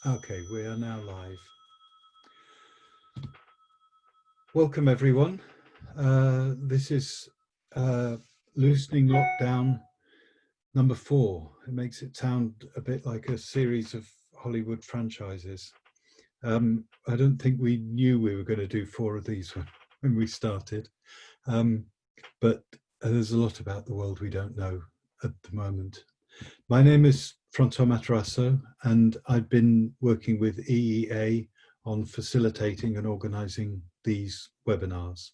Okay, we are now live. Welcome everyone. This is loosening lockdown number 4. It makes it sound a bit like a series of Hollywood franchises. I don't think we knew we were going to do 4 of these when we started, but there's a lot about the world we don't know at the moment. My name is Francois Matarasso, and I've been working with EEA on facilitating and organising these webinars.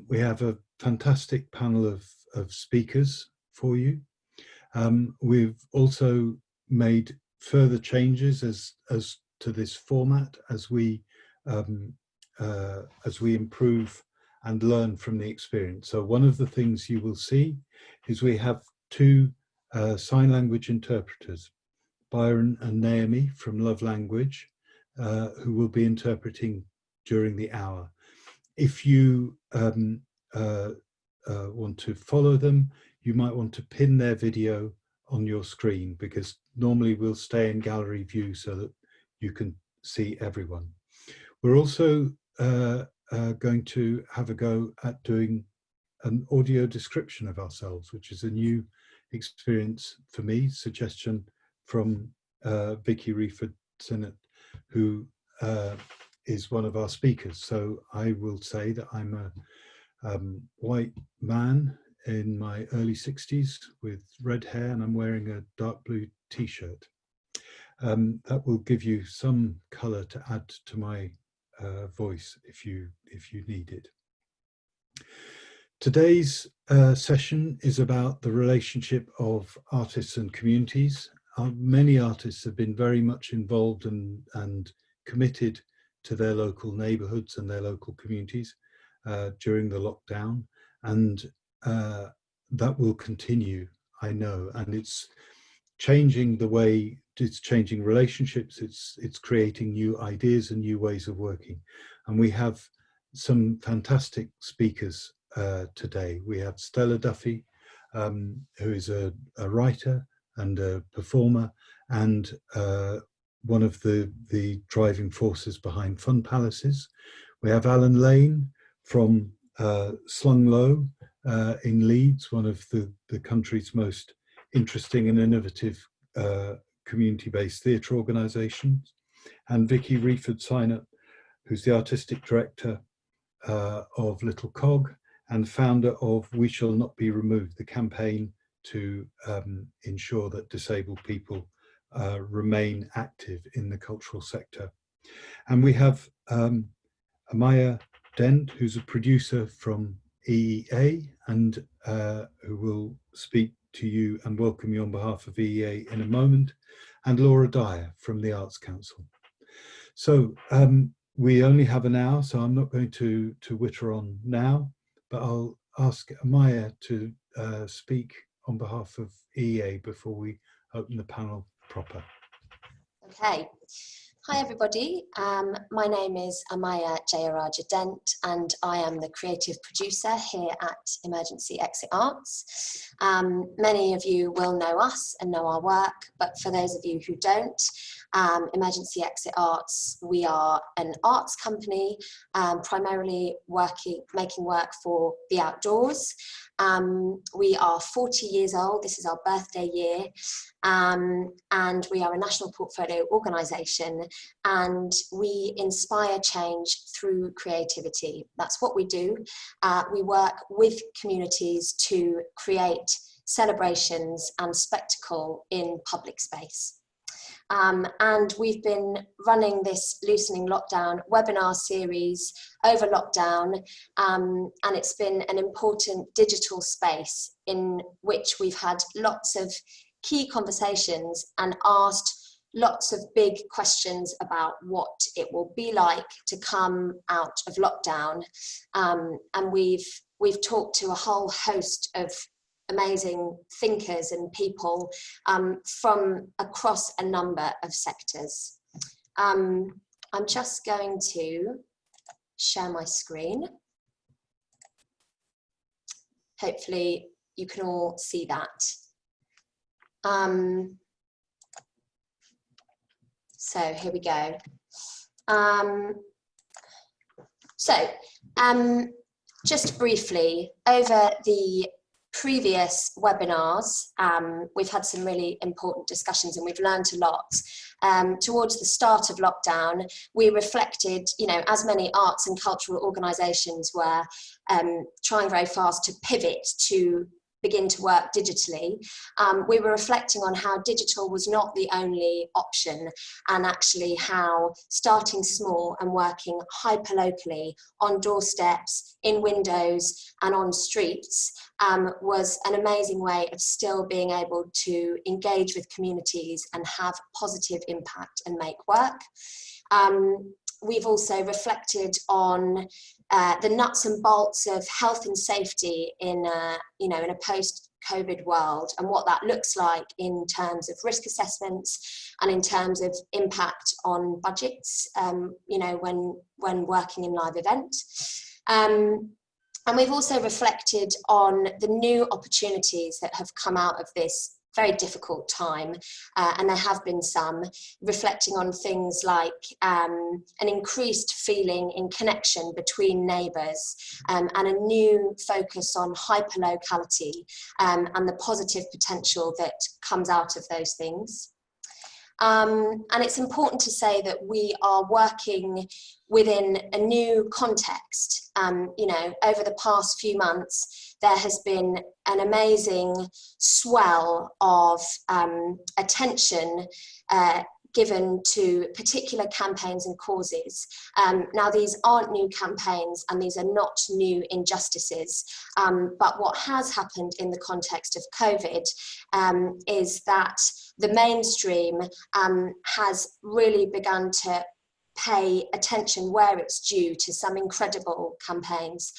We have a fantastic panel of speakers for you. We've also made further changes as to this format as we improve and learn from the experience. So one of the things you will see is we have 2 sign language interpreters, Byron and Naomi from Love Language, who will be interpreting during the hour. If you want to follow them, you might want to pin their video on your screen, because normally we'll stay in gallery view so that you can see everyone. We're also going to have a go at doing an audio description of ourselves, which is a new experience for me, suggestion from Vici Wreford-Sinnott, who is one of our speakers. So I will say that I'm a white man in my early 60s with red hair, and I'm wearing a dark blue t-shirt. That will give you some colour to add to my voice if you need it. Today's session is about the relationship of artists and communities. Many artists have been very much involved and committed to their local neighbourhoods and their local communities during the lockdown, and that will continue, I know, and it's changing the way, it's changing relationships, it's creating new ideas and new ways of working. And we have some fantastic speakers today. We have Stella Duffy, who is a writer and a performer, and one of the driving forces behind Fun Palaces. We have Alan Lane from Slung in Leeds, one of the country's most interesting and innovative community-based theatre organisations, and Vici Wreford-Sinnott, who's the artistic director of Little Cog and founder of We Shall Not Be Removed, the campaign to ensure that disabled people remain active in the cultural sector. And we have Amaya Dent, who's a producer from EEA and who will speak to you and welcome you on behalf of EEA in a moment, and Dyer from the Arts Council. So we only have an hour, so I'm not going to witter on now, but I'll ask Amaya to speak on behalf of EEA before we open the panel proper. Okay. Hi everybody, my name is Amaya Jeyarajah Dent, and I am the creative producer here at Emergency Exit Arts. Many of you will know us and know our work, but for those of you who don't, Emergency Exit Arts, we are an arts company, primarily making work for the outdoors. We are 40 years old, this is our birthday year, and we are a national portfolio organisation, and we inspire change through creativity. That's what we do. We work with communities to create celebrations and spectacle in public space. And we've been running this Loosening Lockdown webinar series over lockdown, and it's been an important digital space in which we've had lots of key conversations and asked lots of big questions about what it will be like to come out of lockdown. And we've talked to a whole host of amazing thinkers and people from across a number of sectors. I'm just going to share my screen. Hopefully you can all see that. So here we go. Just briefly, over the previous webinars, we've had some really important discussions and we've learned a lot. Towards the start of lockdown, we reflected, you know, as many arts and cultural organisations were trying very fast to pivot to begin to work digitally, we were reflecting on how digital was not the only option, and actually how starting small and working hyper-locally on doorsteps, in windows and on streets was an amazing way of still being able to engage with communities and have positive impact and make work. We've also reflected on the nuts and bolts of health and safety in a post-COVID world, and what that looks like in terms of risk assessments and in terms of impact on budgets, when working in live event. And we've also reflected on the new opportunities that have come out of this very difficult time, and there have been some, reflecting on things like an increased feeling in connection between neighbours, and a new focus on hyperlocality, and the positive potential that comes out of those things. And it's important to say that we are working within a new context. Over the past few months, there has been an amazing swell of attention given to particular campaigns and causes. Now, these aren't new campaigns and these are not new injustices, but what has happened in the context of COVID is that the mainstream has really begun to pay attention where it's due to some incredible campaigns.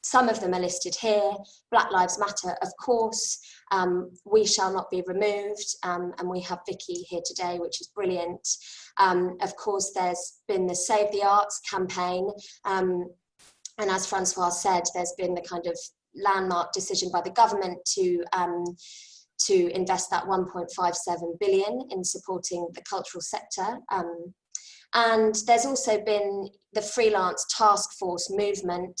Some of them are listed here. Black Lives Matter, of course. We Shall Not Be Removed, and we have Vici here today, which is brilliant. Of course, there's been the Save the Arts campaign, and as Francois said, there's been the kind of landmark decision by the government to invest that 1.57 billion in supporting the cultural sector. And there's also been the freelance task force movement,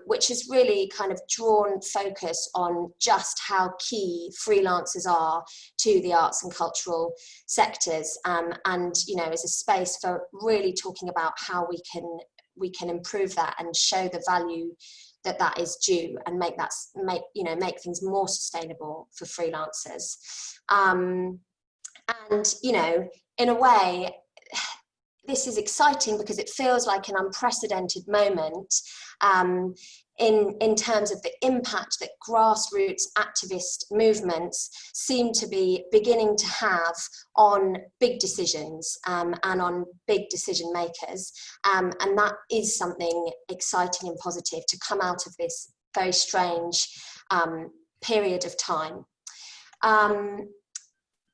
which has really kind of drawn focus on just how key freelancers are to the arts and cultural sectors, and is a space for really talking about how we can improve that and show the value that is due, and make things more sustainable for freelancers. And in a way, this is exciting because it feels like an unprecedented moment in terms of the impact that grassroots activist movements seem to be beginning to have on big decisions and on big decision makers. And that is something exciting and positive to come out of this very strange period of time.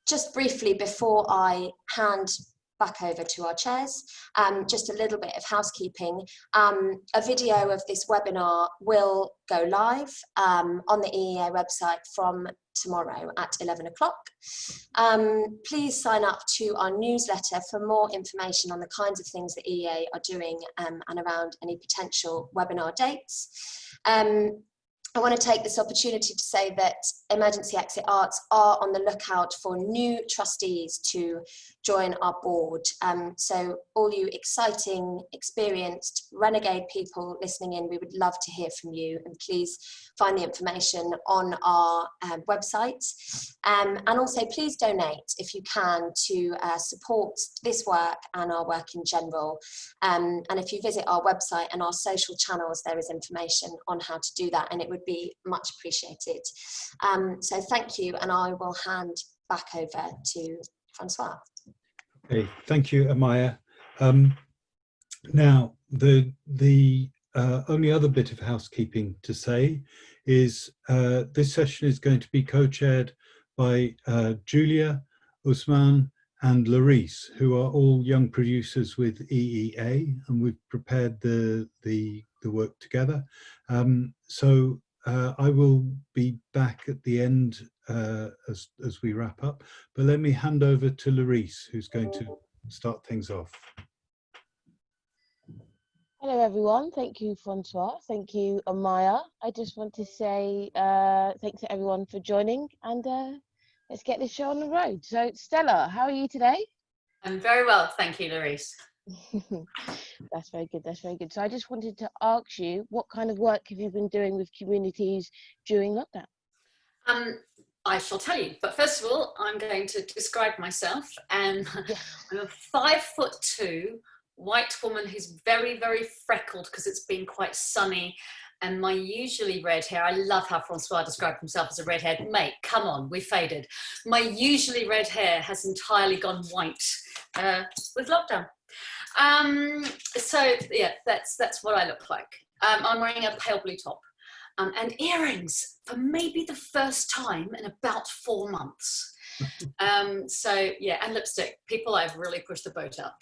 Just briefly, before I hand back over to our chairs, just a little bit of housekeeping. A video of this webinar will go live on the EEA website from tomorrow at 11 o'clock. Please sign up to our newsletter for more information on the kinds of things that EEA are doing and around any potential webinar dates. I want to take this opportunity to say that Emergency Exit Arts are on the lookout for new trustees to join our board. So all you exciting, experienced, renegade people listening in, we would love to hear from you, and please find the information on our website. And also please donate if you can to support this work and our work in general. And if you visit our website and our social channels, there is information on how to do that, and it would be much appreciated. So thank you, and I will hand back over to Francois. Okay, thank you, Amaya. Now, the only other bit of housekeeping to say is this session is going to be co-chaired by Julia, Usmaan and Laurice, who are all young producers with EEA, and we've prepared the work together. So I will be back at the end as we wrap up, but let me hand over to Laurice, who's going to start things off. Hello everyone, thank you Francois, thank you Amaya. I just want to say thanks to everyone for joining, and let's get this show on the road. So Stella, how are you today? I'm very well, thank you, Laurice. That's very good, that's very good. So I just wanted to ask you, what kind of work have you been doing with communities during lockdown? I shall tell you, but first of all, I'm going to describe myself, and Yes. I'm a 5'2" white woman who's very, very freckled because it's been quite sunny, and my usually red hair, I love how Francois described himself as a redhead. Mate, come on, we faded. My usually red hair has entirely gone white with lockdown. So yeah, that's what I look like. I'm wearing a pale blue top and earrings for maybe the first time in about 4 months. So yeah, and lipstick. People, I've really pushed the boat out.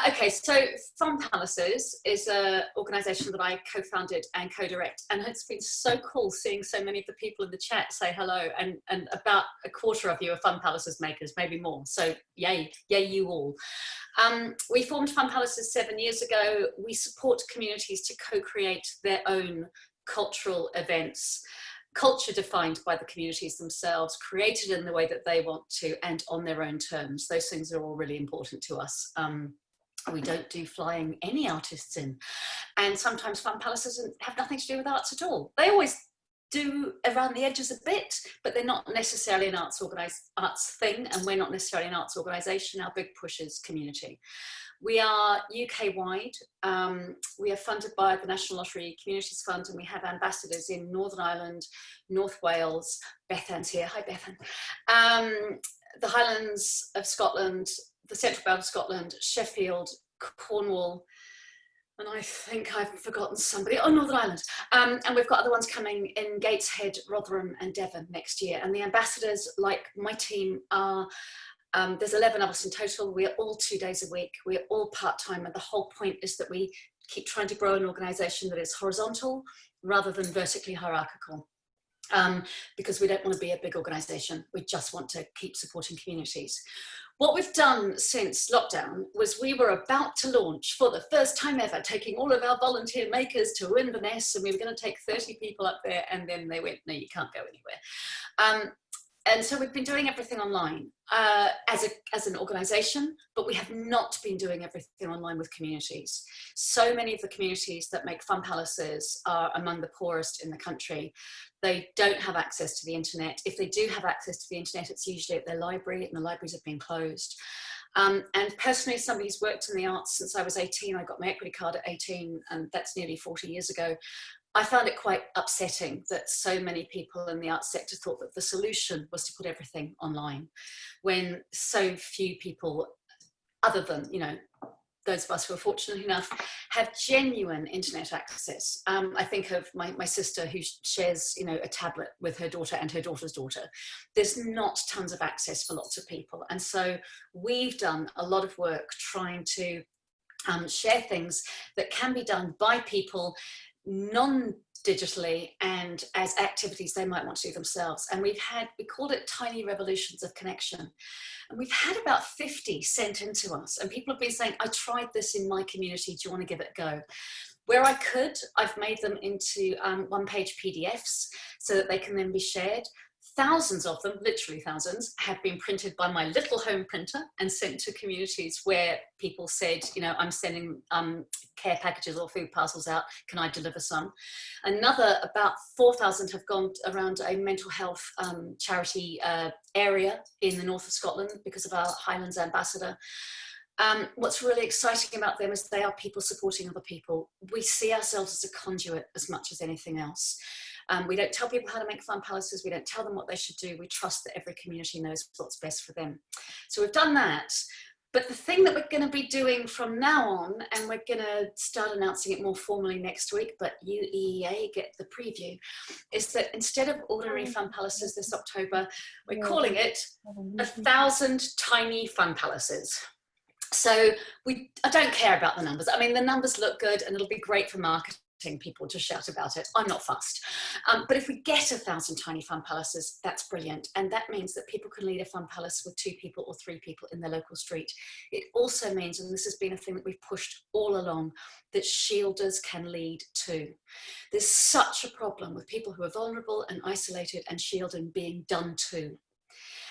Okay, so Fun Palaces is an organisation that I co-founded and co-direct, and it's been so cool seeing so many of the people in the chat say hello, and about a quarter of you are Fun Palaces makers, maybe more, so yay you all. We formed Fun Palaces 7 years ago. We support communities to co-create their own cultural events, culture defined by the communities themselves, created in the way that they want to and on their own terms. Those things are all really important to us. We don't do flying any artists in, and sometimes Fun Palaces have nothing to do with arts at all. They always do around the edges a bit, but they're not necessarily an arts thing, and we're not necessarily an arts organisation. Our big push is community. We are UK-wide. We are funded by the National Lottery Communities Fund, and we have ambassadors in Northern Ireland, North Wales, Bethan's here, hi Bethan, the Highlands of Scotland, the Central Belt of Scotland, Sheffield, Cornwall, and I think I've forgotten somebody, oh, Northern Ireland. And we've got other ones coming in Gateshead, Rotherham and Devon next year. And the ambassadors, like my team, are, there's 11 of us in total. We're all 2 days a week. We're all part-time. And the whole point is that we keep trying to grow an organisation that is horizontal rather than vertically hierarchical. Because we don't want to be a big organisation. We just want to keep supporting communities. What we've done since lockdown was we were about to launch for the first time ever, taking all of our volunteer makers to Inverness, and we were going to take 30 people up there, and then they went, no, you can't go anywhere. And so we've been doing everything online as an organisation, but we have not been doing everything online with communities. So many of the communities that make Fun Palaces are among the poorest in the country. They don't have access to the internet. If they do have access to the internet, it's usually at their library, and the libraries have been closed. And personally, as somebody who's worked in the arts since I was 18, I got my equity card at 18, and that's nearly 40 years ago. I found it quite upsetting that so many people in the arts sector thought that the solution was to put everything online, when so few people, other than, you know, those of us who are fortunate enough, have genuine internet access. I think of my sister who shares, you know, a tablet with her daughter and her daughter's daughter. There's not tons of access for lots of people. And so we've done a lot of work trying to share things that can be done by people non-digitally and as activities they might want to do themselves. And we called it Tiny Revolutions of Connection. And we've had about 50 sent in to us, and people have been saying, I tried this in my community, do you want to give it a go? Where I could, I've made them into one-page PDFs so that they can then be shared. Thousands of them, literally thousands, have been printed by my little home printer and sent to communities where people said, you know, I'm sending care packages or food parcels out, can I deliver some? Another, about 4,000 have gone around a mental health charity area in the north of Scotland because of our Highlands ambassador. What's really exciting about them is they are people supporting other people. We see ourselves as a conduit as much as anything else. We don't tell people how to make Fun Palaces. We don't tell them what they should do. We trust that every community knows what's best for them. So we've done that. But the thing that we're going to be doing from now on, and we're going to start announcing it more formally next week, but you EEA get the preview, is that instead of ordinary Fun Palaces this October, we're calling it 1,000 Tiny Fun Palaces. So I don't care about the numbers. I mean, the numbers look good and it'll be great for marketing, people to shout about it. I'm not fussed. But if we get 1,000 tiny fun palaces, that's brilliant. And that means that people can lead a fun palace with 2 people or 3 people in their local street. It also means, and this has been a thing that we've pushed all along, that shielders can lead too. There's such a problem with people who are vulnerable and isolated and shielding being done to.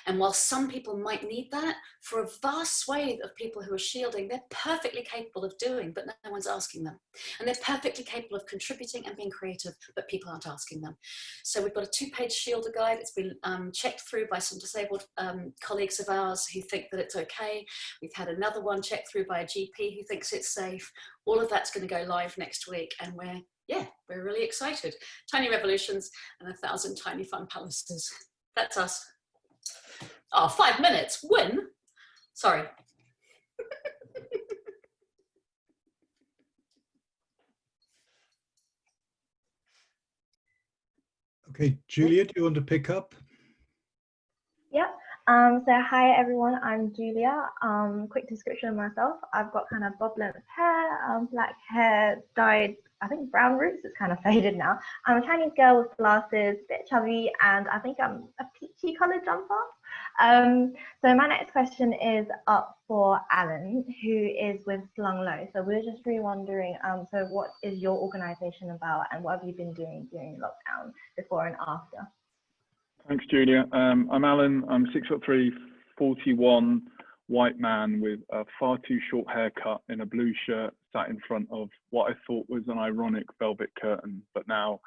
And while some people might need that, for a vast swathe of people who are shielding, they're perfectly capable of doing, but no one's asking them. And they're perfectly capable of contributing and being creative, but people aren't asking them. So we've got a 2-page shielder guide. It's been checked through by some disabled colleagues of ours who think that it's okay. We've had another one checked through by a GP who thinks it's safe. All of that's going to go live next week, and we're really excited. Tiny revolutions and 1,000 tiny fun palaces. That's us. Oh, 5 minutes. When? Sorry. Okay, Julia, do you want to pick up? Yep. So hi everyone, I'm Julia. Quick description of myself. I've got kind of bob length hair, black hair, dyed, I think brown roots. It's kind of faded now. I'm a Chinese girl with glasses, a bit chubby, and I think I'm a peachy coloured jumper. So my next question is up for Alan, who is with Slung. So we're just really wondering, so what is your organisation about, and what have you been doing during lockdown, before and after? Thanks, Julia. I'm Alan. I'm 6'3", 41, white man with a far too short haircut in a blue shirt, sat in front of what I thought was an ironic velvet curtain, but now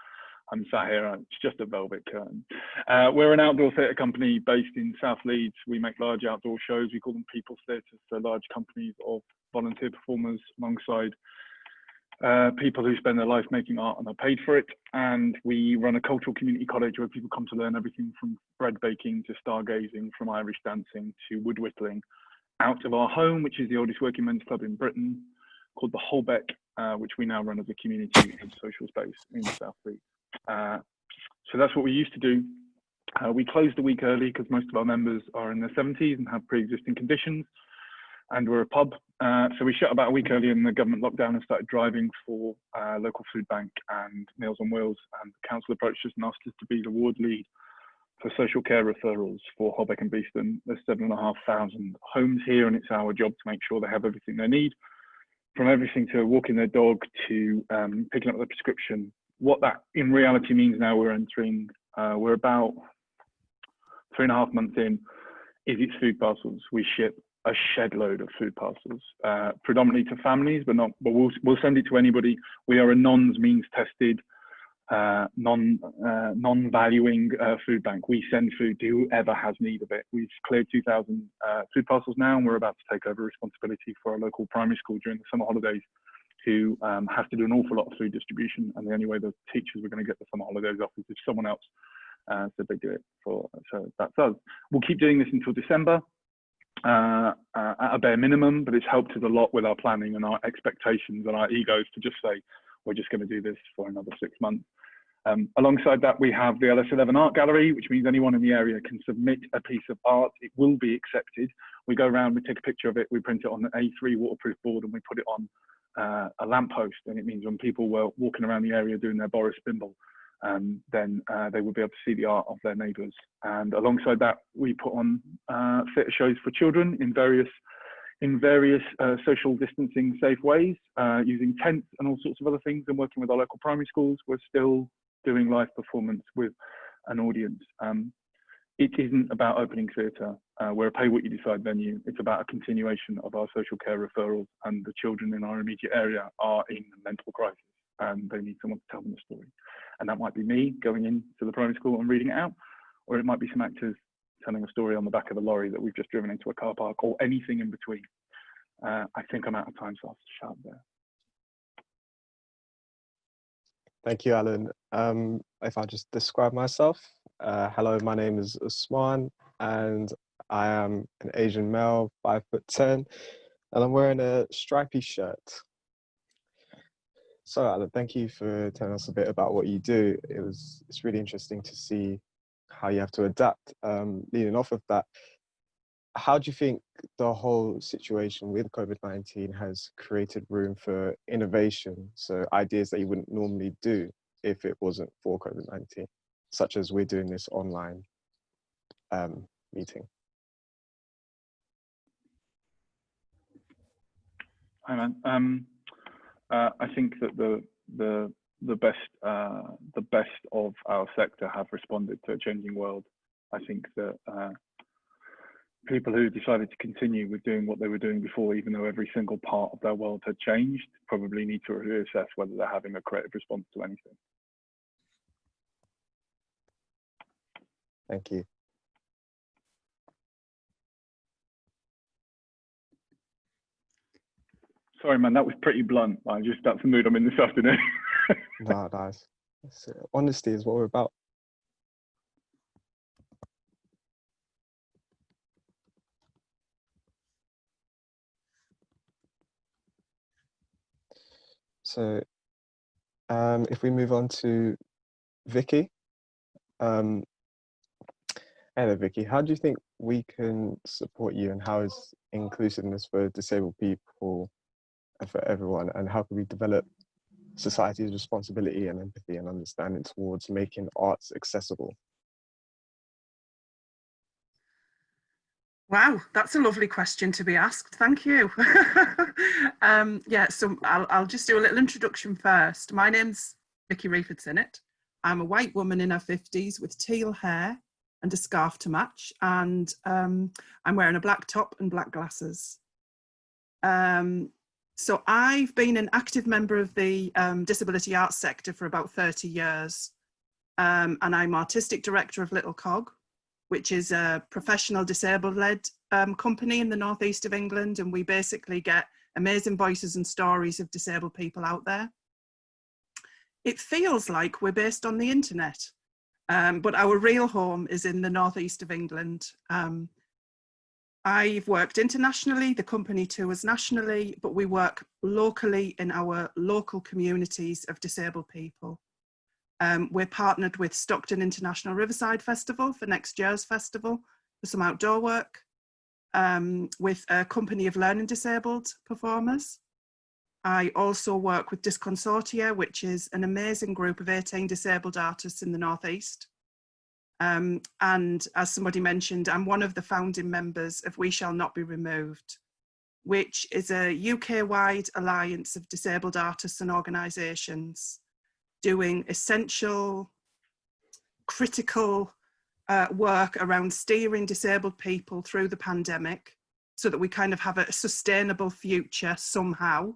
I'm sat here, it's just a velvet curtain. We're an outdoor theatre company based in South Leeds. We make large outdoor shows. We call them people's theatres, so large companies of volunteer performers alongside people who spend their life making art and are paid for it. And we run a cultural community college where people come to learn everything from bread baking to stargazing, from Irish dancing to wood whittling, out of our home, which is the oldest working men's club in Britain, called the Holbeck, which we now run as a community and social space in South Leeds. So that's what we used to do. We closed a week early because most of our members are in their 70s and have pre-existing conditions, and we're a pub. So we shut about a week earlier in the government lockdown and started driving for local food bank and Meals on Wheels, and the council approached us and asked us to be the ward lead for social care referrals for Holbeck and Beeston. There's 7,500 homes here, and it's our job to make sure they have everything they need, from everything to walking their dog to picking up their prescription. What that in reality means now, we're about 3.5 months in, is it's food parcels. We ship a shed load of food parcels, predominantly to families, but we'll send it to anybody. We are a nons means tested, non-valuing food bank. We send food to whoever has need of it. We've cleared 2,000 food parcels now, and we're about to take over responsibility for a local primary school during the summer holidays, who have to do an awful lot of food distribution, and the only way the teachers were going to get the summer holidays off is if someone else said they do it for. So that's us. We'll keep doing this until December. At a bare minimum, but it's helped us a lot with our planning and our expectations and our egos to just say, we're just going to do this for another 6 months. Alongside that, we have the LS11 Art Gallery, which means anyone in the area can submit a piece of art. It will be accepted. We go around, we take a picture of it, we print it on an A3 waterproof board, and we put it on a lamppost. And it means when people were walking around the area doing their Boris Bimble, then they would be able to see the art of their neighbours. And alongside that, we put on theatre shows for children in various social distancing safe ways, using tents and all sorts of other things, and working with our local primary schools. We're still doing live performance with an audience. It isn't about opening theatre. We're a pay what you decide venue. It's about a continuation of our social care referrals, and the children in our immediate area are in a mental crisis and they need someone to tell them a story. And that might be me going into the primary school and reading it out, or it might be some actors telling a story on the back of a lorry that we've just driven into a car park, or anything in between. I think I'm out of time, so I'll shut up there. Thank you, Alan. If I just describe myself, hello, my name is Usmaan, and I am an Asian male, 5'10", and I'm wearing a stripy shirt. So, Alan, thank you for telling us a bit about what you do. It's really interesting to see how you have to adapt. Leading off of that, how do you think the whole situation with COVID-19 has created room for innovation? So ideas that you wouldn't normally do if it wasn't for COVID-19, such as we're doing this online meeting. Hi, man. I think that the best of our sector have responded to a changing world. I think that people who decided to continue with doing what they were doing before, even though every single part of their world had changed, probably need to reassess whether they're having a creative response to anything. Thank you. Sorry, man, that was pretty blunt. That's the mood I'm in this afternoon. No, nice. Honesty is what we're about. So if we move on to Vici. Hello, Vici. How do you think we can support you, and how is inclusiveness for disabled people and for everyone, and how can we develop society's responsibility and empathy and understanding towards making arts accessible? Wow, that's a lovely question to be asked. Thank you. Yeah, so I'll just do a little introduction first. My name's Vici Wreford-Sinnott. I'm a white woman in her 50s with teal hair and a scarf to match, and I'm wearing a black top and black glasses. So I've been an active member of the disability arts sector for about 30 years, and I'm artistic director of Little Cog, which is a professional disabled-led company in the northeast of England, and we basically get amazing voices and stories of disabled people out there. It feels like we're based on the internet, but our real home is in the northeast of England. I've worked internationally, the company tours nationally, but we work locally in our local communities of disabled people. We're partnered with Stockton International Riverside Festival for next year's festival for some outdoor work, with a company of learning disabled performers. I also work with Disconsortia, which is an amazing group of 18 disabled artists in the Northeast. And as somebody mentioned, I'm one of the founding members of We Shall Not Be Removed, which is a UK-wide alliance of disabled artists and organisations doing essential, critical work around steering disabled people through the pandemic so that we kind of have a sustainable future somehow.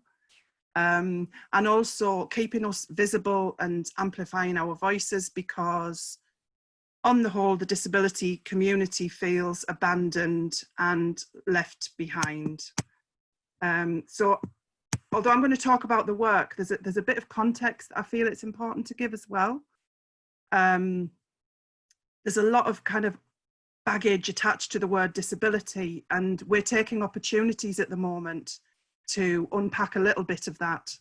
And also keeping us visible and amplifying our voices, because on the whole, the disability community feels abandoned and left behind. So although I'm going to talk about the work, there's a bit of context that I feel it's important to give as well. There's a lot of kind of baggage attached to the word disability, and we're taking opportunities at the moment to unpack a little bit of that.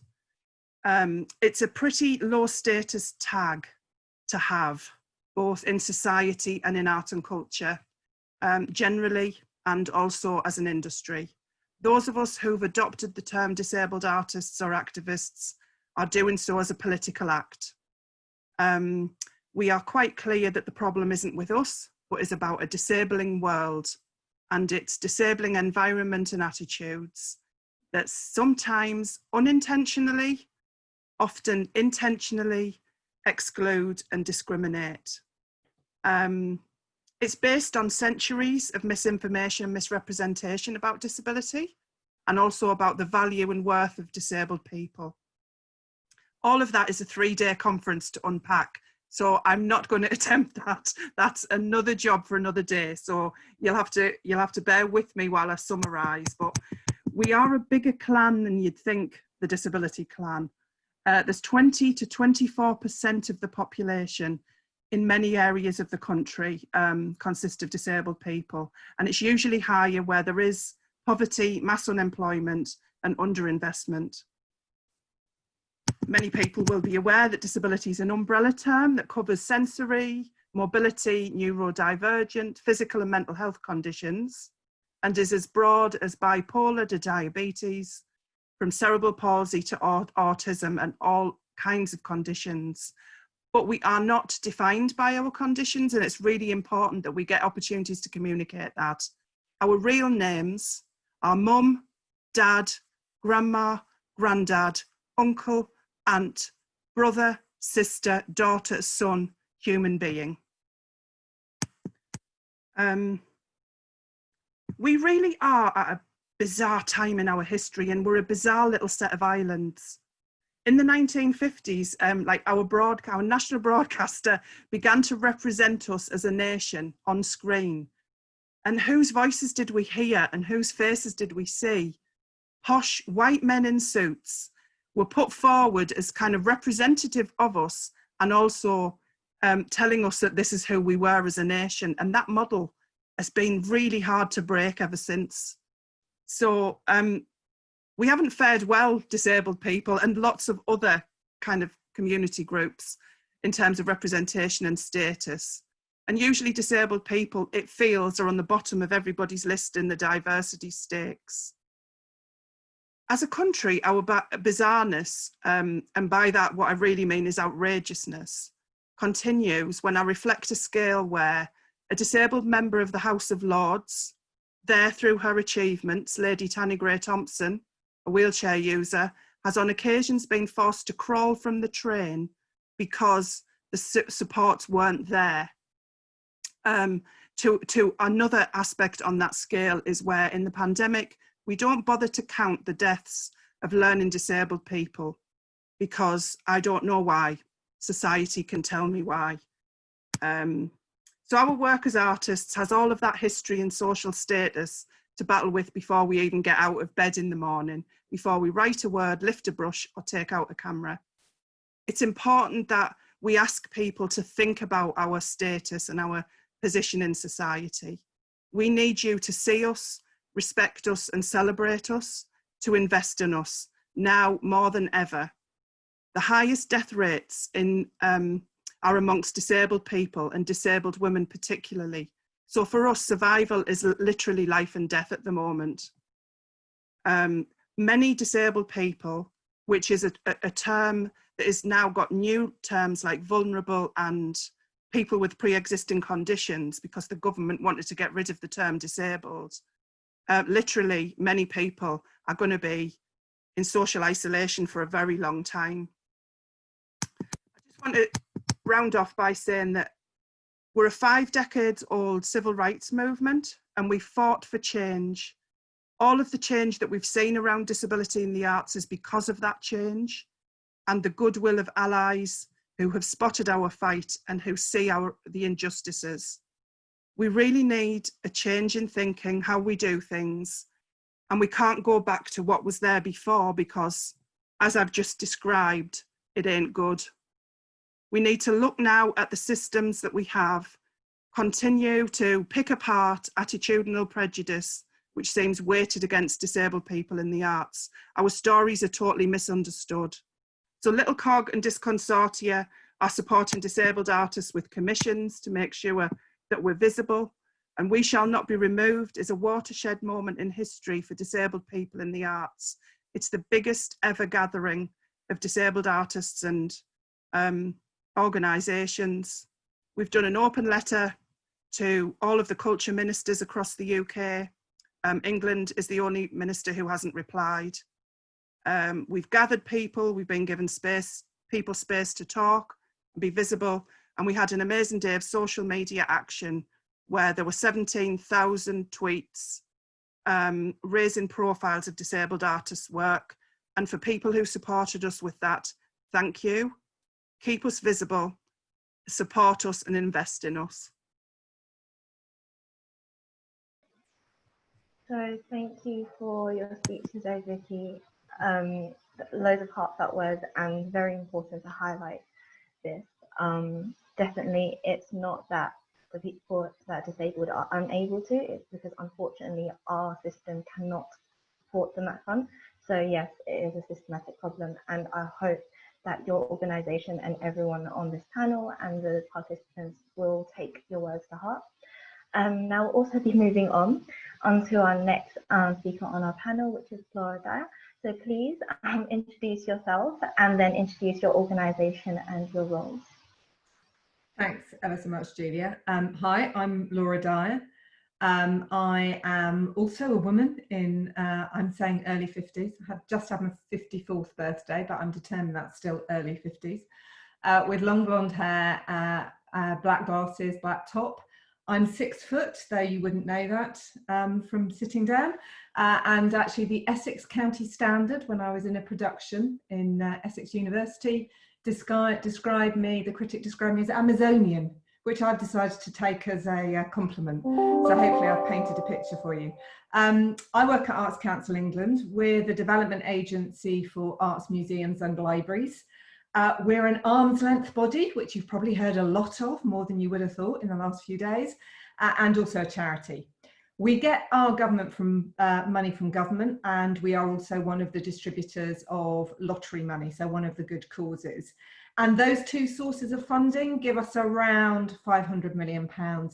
It's a pretty low status tag to have, both in society and in art and culture, generally, and also as an industry. Those of us who've adopted the term disabled artists or activists are doing so as a political act. We are quite clear that the problem isn't with us, but is about a disabling world and its disabling environment and attitudes that sometimes unintentionally, often intentionally exclude and discriminate. It's based on centuries of misinformation and misrepresentation about disability, and also about the value and worth of disabled people. All of that is a 3-day conference to unpack, so I'm not going to attempt that. That's another job for another day, so you'll have to bear with me while I summarise. But we are a bigger clan than you'd think, the disability clan. There's 20 to 24% of the population in many areas of the country consist of disabled people, and it's usually higher where there is poverty, mass unemployment and underinvestment. Many people will be aware that disability is an umbrella term that covers sensory, mobility, neurodivergent, physical and mental health conditions. and is as broad as bipolar to diabetes, from cerebral palsy to autism and all kinds of conditions. But we are not defined by our conditions, and it's really important that we get opportunities to communicate that. Our real names are mum, dad, grandma, granddad, uncle, aunt, brother, sister, daughter, son, human being. We really are at a bizarre time in our history, and we're a bizarre little set of islands. In the 1950s, like our national broadcaster began to represent us as a nation on screen. And whose voices did we hear and whose faces did we see? Posh white men in suits were put forward as kind of representative of us, and also telling us that this is who we were as a nation. And that model has been really hard to break ever since. So we haven't fared well, disabled people and lots of other kind of community groups, in terms of representation and status. And usually disabled people, it feels, are on the bottom of everybody's list in the diversity stakes. As a country, our bizarreness, and by that what I really mean is outrageousness, continues when I reflect a scale where a disabled member of the House of Lords, there through her achievements, Lady Tanni Grey-Thompson, a wheelchair user, has on occasions been forced to crawl from the train because the supports weren't there. To another aspect on that scale is where in the pandemic, we don't bother to count the deaths of learning disabled people, because I don't know why. Society can tell me why. So our work as artists has all of that history and social status to battle with before we even get out of bed in the morning, before we write a word, lift a brush, or take out a camera. It's important that we ask people to think about our status and our position in society. We need you to see us, respect us, and celebrate us, to invest in us, now more than ever. The highest death rates are amongst disabled people, and disabled women particularly. So for us, survival is literally life and death at the moment. Many disabled people, which is a term that has now got new terms like vulnerable and people with pre-existing conditions, because the government wanted to get rid of the term disabled. Literally, many people are going to be in social isolation for a very long time. I just want to round off by saying that we're a 5-decade-old civil rights movement, and we fought for change. All of the change that we've seen around disability in the arts is because of that change and the goodwill of allies who have spotted our fight and who see the injustices. We really need a change in thinking, how we do things, and we can't go back to what was there before, because, as I've just described, it ain't good. We need to look now at the systems that we have, continue to pick apart attitudinal prejudice, which seems weighted against disabled people in the arts. Our stories are totally misunderstood. So Little Cog and Disconsortia are supporting disabled artists with commissions to make sure that we're visible, and We Shall Not Be Removed is a watershed moment in history for disabled people in the arts. It's the biggest ever gathering of disabled artists and organisations. We've done an open letter to all of the culture ministers across the UK. England is the only minister who hasn't replied. We've gathered people, we've been given people space to talk and be visible, and we had an amazing day of social media action where there were 17,000 tweets raising profiles of disabled artists' work. And for people who supported us with that, thank you. Keep us visible, support us, and invest in us. So thank you for your speech today, Vicky. Loads of heartfelt words, and very important to highlight this. Definitely, it's not that the people that are disabled are unable to, it's because unfortunately our system cannot support them at front. So yes, it is a systematic problem, and I hope that your organisation and everyone on this panel and the participants will take your words to heart. Now we'll also be moving on. on to our next speaker on our panel, which is Dyer. So please introduce yourself and then introduce your organisation and your roles. Thanks ever so much, Julia. Hi, I'm Dyer. I am also a woman in, I'm saying early 50s. I have just had my 54th birthday, but I'm determined that's still early 50s. With long blonde hair, black glasses, black top. I'm 6 foot, though you wouldn't know that from sitting down. And actually the Essex County Standard, when I was in a production in Essex University, described me, the critic described me as Amazonian, which I've decided to take as a compliment. So hopefully I've painted a picture for you. I work at Arts Council England. We're the development agency for arts museums and libraries. We're an arm's length body, which you've probably heard a lot of, more than you would have thought in the last few days, and also a charity. We get our government from money from government, and we are also one of the distributors of lottery money, so one of the good causes. And those two sources of funding give us around £500 million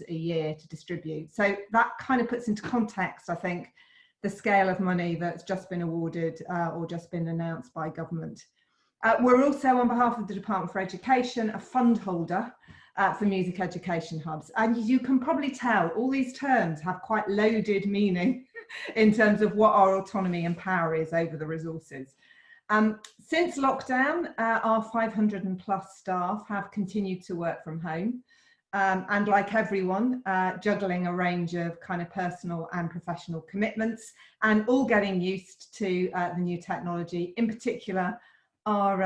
a year to distribute. So that kind of puts into context, I think, the scale of money that's just been awarded or just been announced by government. We're also, on behalf of the Department for Education, a fund holder for music education hubs. And you can probably tell all these terms have quite loaded meaning in terms of what our autonomy and power is over the resources. Since lockdown, our 500+ staff have continued to work from home. And like everyone, juggling a range of kind of personal and professional commitments, and all getting used to the new technology, in particular, our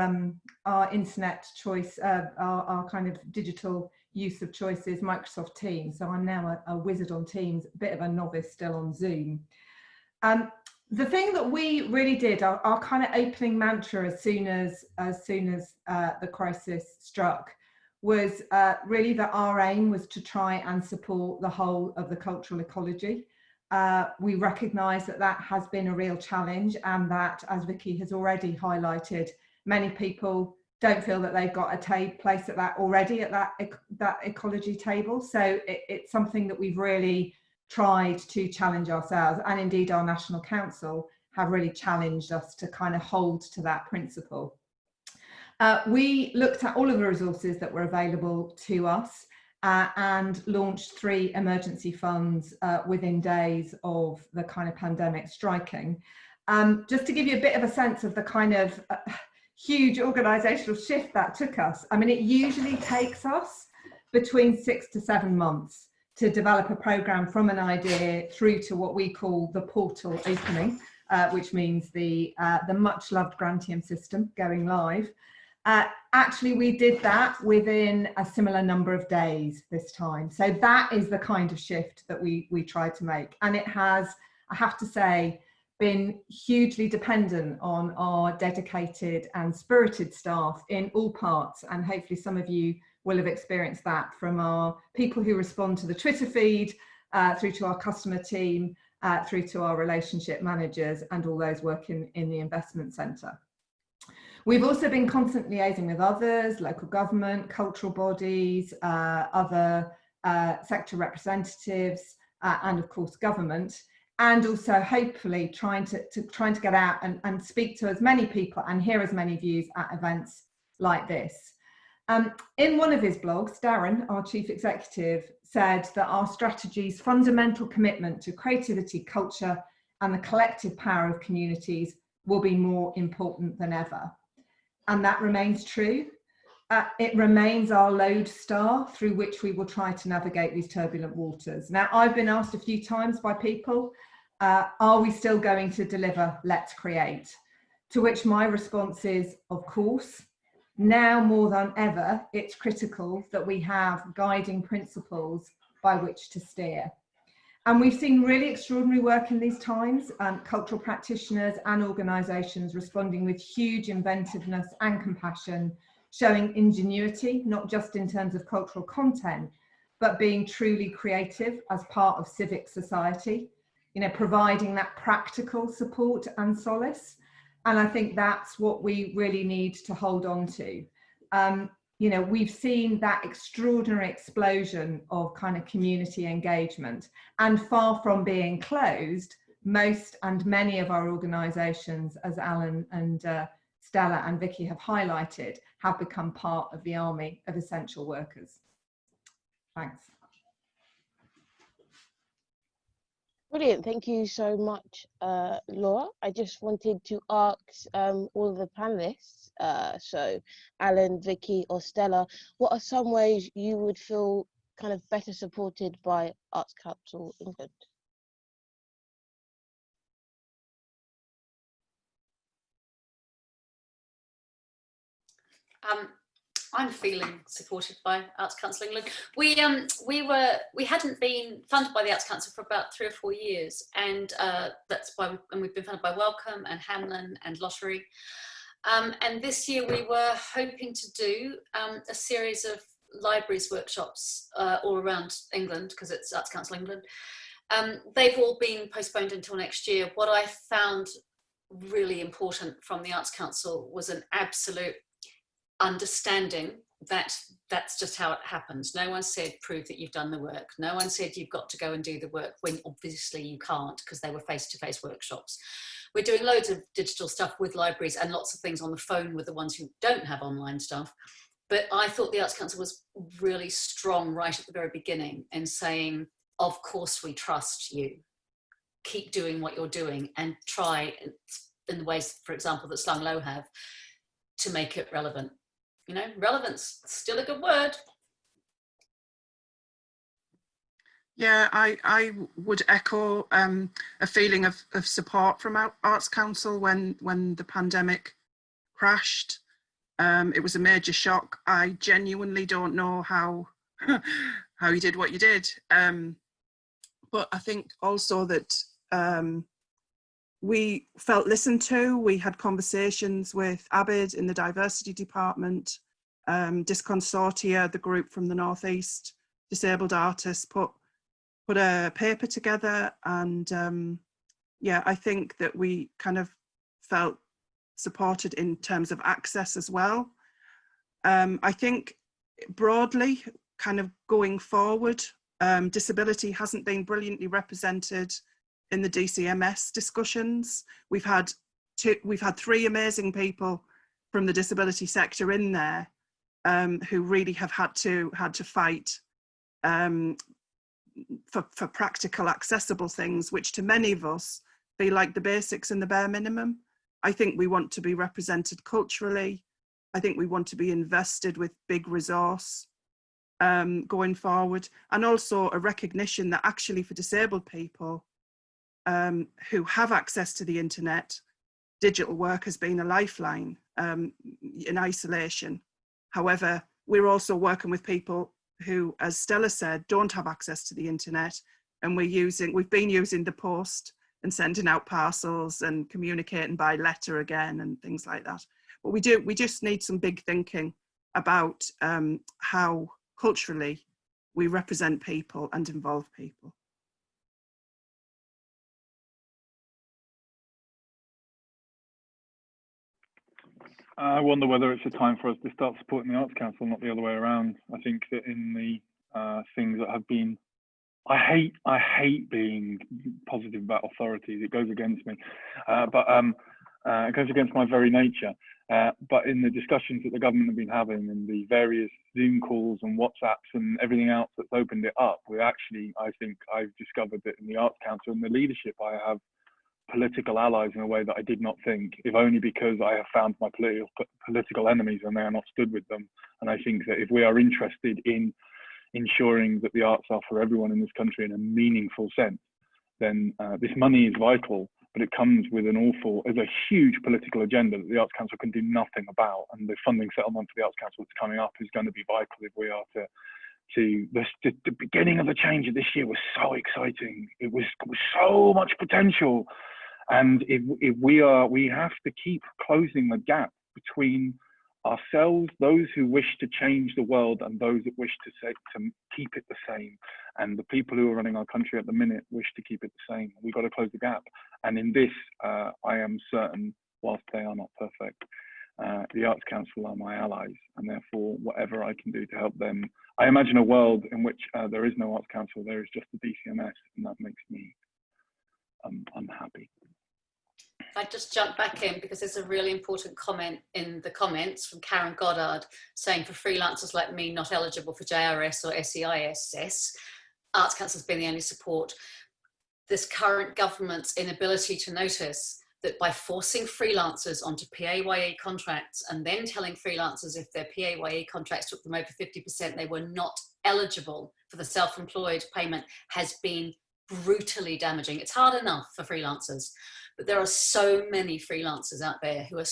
internet choice, our kind of digital use of choice is Microsoft Teams. So I'm now a wizard on Teams, a bit of a novice still on Zoom. The thing that we really did, our kind of opening mantra as soon as the crisis struck, was really that our aim was to try and support the whole of the cultural ecology. We recognise that that has been a real challenge, and that, as Vici has already highlighted, many people don't feel that they've got a place at that already at that ecology table. So it's something that we've really tried to challenge ourselves, and indeed our National Council have really challenged us to kind of hold to that principle. We looked at all of the resources that were available to us and launched 3 emergency funds within days of the kind of pandemic striking. Just to give you a bit of a sense of the kind of huge organisational shift that took us. I mean, it usually takes us between 6 to 7 months to develop a programme from an idea through to what we call the portal opening, which means the much loved Grantium system going live. Actually, we did that within a similar number of days this time. So that is the kind of shift that we tried to make. And it has, I have to say, been hugely dependent on our dedicated and spirited staff in all parts. And hopefully some of you will have experienced that from our people who respond to the Twitter feed, through to our customer team, through to our relationship managers and all those working in the investment centre. We've also been constantly liaising with others, local government, cultural bodies, other sector representatives, and of course government, and also hopefully trying to get out and speak to as many people and hear as many views at events like this. In one of his blogs, Darren, our chief executive, said that our strategy's fundamental commitment to creativity, culture, and the collective power of communities will be more important than ever. And that remains true. It remains our lodestar through which we will try to navigate these turbulent waters. Now, I've been asked a few times by people, are we still going to deliver Let's Create? To which my response is, of course. Now more than ever, it's critical that we have guiding principles by which to steer. And we've seen really extraordinary work in these times, cultural practitioners and organisations responding with huge inventiveness and compassion, showing ingenuity, not just in terms of cultural content, but being truly creative as part of civic society, you know, providing that practical support and solace. And I think that's what we really need to hold on to. you know, we've seen that extraordinary explosion of kind of community engagement, and far from being closed, most and many of our organisations, as Alan and Stella and Vici have highlighted, have become part of the army of essential workers. Thanks. Brilliant, thank you so much, Laura. I just wanted to ask all of the panelists, so Alan, Vici or Stella, what are some ways you would feel kind of better supported by Arts Council England? I'm feeling supported by Arts Council England. We hadn't been funded by the Arts Council for about 3 or 4 years, and that's why we've been funded by Wellcome and Hamlin and Lottery. And this year we were hoping to do a series of libraries workshops all around England, because it's Arts Council England. They've all been postponed until next year. What I found really important from the Arts Council was an absolute understanding that that's just how it happens. No one said prove that you've done the work. No one said you've got to go and do the work, when obviously you can't, because they were face-to-face workshops. We're doing loads of digital stuff with libraries and lots of things on the phone with the ones who don't have online stuff. But I thought the Arts Council was really strong right at the very beginning in saying, of course we trust you. Keep doing what you're doing and try in the ways, for example, that Slung Low have, to make it relevant. You know, relevance, still a good word. Yeah, I would echo a feeling of support from Arts Council when the pandemic crashed. It was a major shock. I genuinely don't know how you did what you did. But I think also that we felt listened to. We had conversations with Abid in the diversity department, Disconsortia, the group from the Northeast, disabled artists, put a paper together, and yeah, I think that we kind of felt supported in terms of access as well. I think broadly, kind of going forward, disability hasn't been brilliantly represented in the DCMS discussions. We've had 3 amazing people from the disability sector in there, who really have had to fight for practical, accessible things, which to many of us feel like the basics and the bare minimum. I think we want to be represented culturally. I think we want to be invested with big resource going forward, and also a recognition that actually for disabled people who have access to the internet, digital work has been a lifeline in isolation. However, we're also working with people who, as Stella said, don't have access to the internet, and we've been using the post and sending out parcels and communicating by letter again and things like that. But we just need some big thinking about how culturally we represent people and involve people. I wonder whether it's a time for us to start supporting the Arts Council, not the other way around. I think that in the things that have been, I hate being positive about authorities. It goes against me, but it goes against my very nature. But in the discussions that the government have been having, and the various Zoom calls and WhatsApps and everything else that's opened it up, I think I've discovered that in the Arts Council and the leadership, I have political allies in a way that I did not think, if only because I have found my political enemies and they are not stood with them. And I think that if we are interested in ensuring that the arts are for everyone in this country in a meaningful sense, then this money is vital, but it comes with there's a huge political agenda that the Arts Council can do nothing about. And the funding settlement for the Arts Council that's coming up is going to be vital if we are the beginning of the change of this year was so exciting. It was so much potential. And if we have to keep closing the gap between ourselves, those who wish to change the world, and those that wish to keep it the same. And the people who are running our country at the minute wish to keep it the same. We've got to close the gap. And in this, I am certain, whilst they are not perfect, the Arts Council are my allies, and therefore whatever I can do to help them. I imagine a world in which there is no Arts Council, there is just the DCMS, and that makes me unhappy. I just jump back in because there's a really important comment in the comments from Karen Goddard saying for freelancers like me not eligible for JRS or SEISS, Arts Council has been the only support. This current government's inability to notice that by forcing freelancers onto PAYE contracts and then telling freelancers if their PAYE contracts took them over 50%, they were not eligible for the self-employed payment has been brutally damaging. It's hard enough for freelancers, but there are so many freelancers out there who are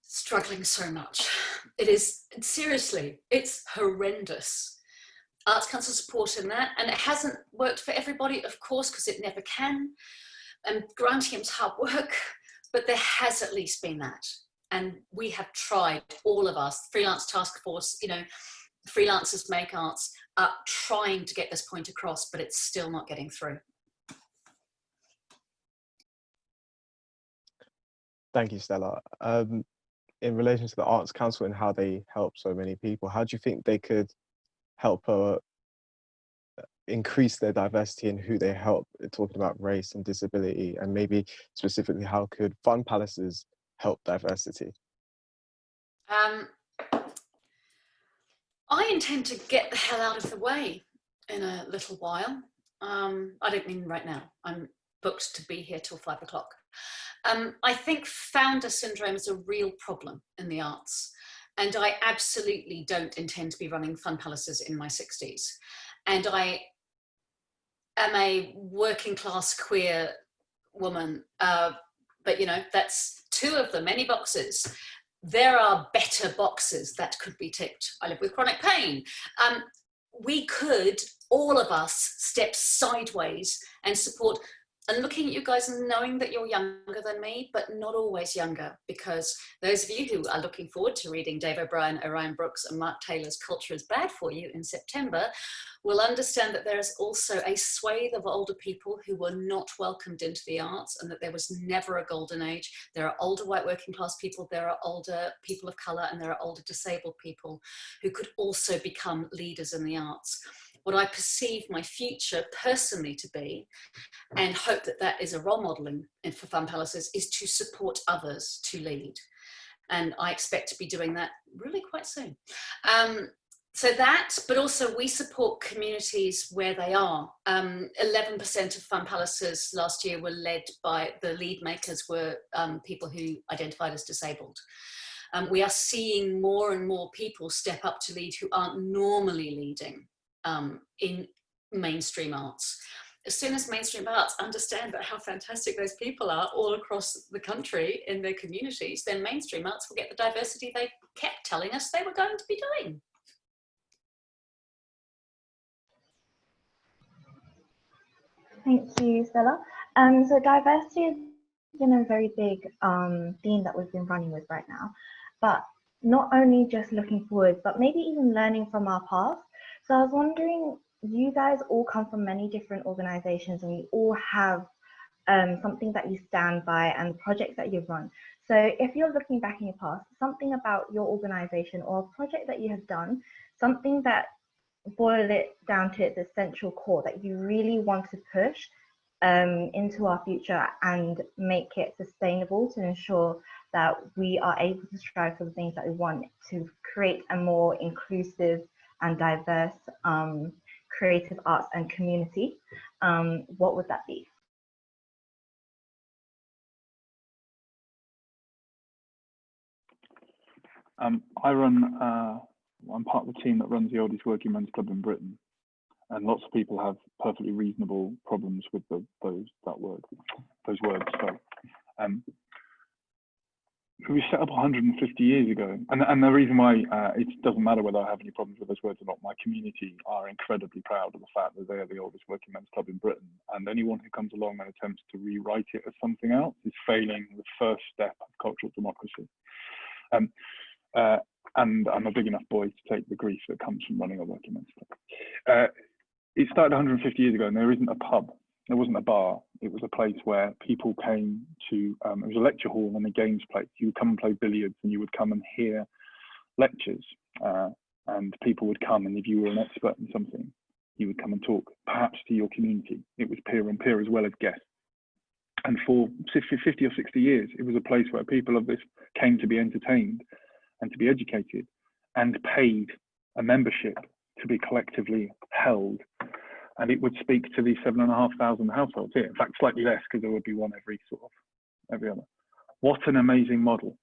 struggling so much. It is, seriously, it's horrendous. Arts Council support in that, and it hasn't worked for everybody, of course, because it never can, and granting it's hard work, but there has at least been that. And we have tried, all of us, freelance task force, you know, freelancers make arts, are trying to get this point across, but it's still not getting through. Thank you, Stella. In relation to the Arts Council and how they help so many people, how do you think they could help increase their diversity in who they help, talking about race and disability, and maybe specifically how could fun palaces help diversity? I intend to get the hell out of the way in a little while. I don't mean right now. I'm booked to be here till 5 o'clock. I think founder syndrome is a real problem in the arts. And I absolutely don't intend to be running fun palaces in my 60s. And I am a working class queer woman, but you know, that's 2 of the many boxes. There are better boxes that could be ticked. I live with chronic pain. We could, all of us, step sideways and support. And looking at you guys and knowing that you're younger than me, but not always younger, because those of you who are looking forward to reading Dave O'Brien, Orion Brooks and Mark Taylor's Culture is Bad for You in September will understand that there is also a swathe of older people who were not welcomed into the arts, and that there was never a golden age. There are older white working class people, there are older people of colour, and there are older disabled people who could also become leaders in the arts. What I perceive my future personally to be, and hope that that is a role modelling for fun palaces, is to support others to lead. And I expect to be doing that really quite soon. So that, but also we support communities where they are. 11% of fun palaces last year were led by, the lead makers were people who identified as disabled. We are seeing more and more people step up to lead who aren't normally leading in mainstream arts. As soon as mainstream arts understand about how fantastic those people are all across the country in their communities, then mainstream arts will get the diversity they kept telling us they were going to be doing. Thank you, Stella. So diversity has been a very big theme that we've been running with right now, but not only just looking forward, but maybe even learning from our past. So I was wondering, you guys all come from many different organizations and you all have something that you stand by and projects that you've run. So if you're looking back in your past, something about your organization or a project that you have done, something that boil it down to its essential core that you really want to push into our future and make it sustainable to ensure that we are able to strive for the things that we want to create a more inclusive and diverse creative arts and community. What would that be? I'm part of the team that runs the oldest working men's club in Britain, and lots of people have perfectly reasonable problems with those words. Sorry. We set up 150 years ago, and the reason why it doesn't matter whether I have any problems with those words or not. My community are incredibly proud of the fact that they are the oldest working men's club in Britain, and anyone who comes along and attempts to rewrite it as something else is failing the first step of cultural democracy. And I'm a big enough boy to take the grief that comes from running a working men's club. It started 150 years ago, and there isn't a pub. There wasn't a bar. It was a place where people came to, it was a lecture hall and a games place. You would come and play billiards, and you would come and hear lectures, and people would come, and if you were an expert in something, you would come and talk, perhaps to your community. It was peer on peer as well as guests. And for 50 or 60 years, it was a place where people of this came to be entertained and to be educated, and paid a membership to be collectively held. And it would speak to these 7,500 households here. In fact, slightly less, because there would be one every other. What an amazing model.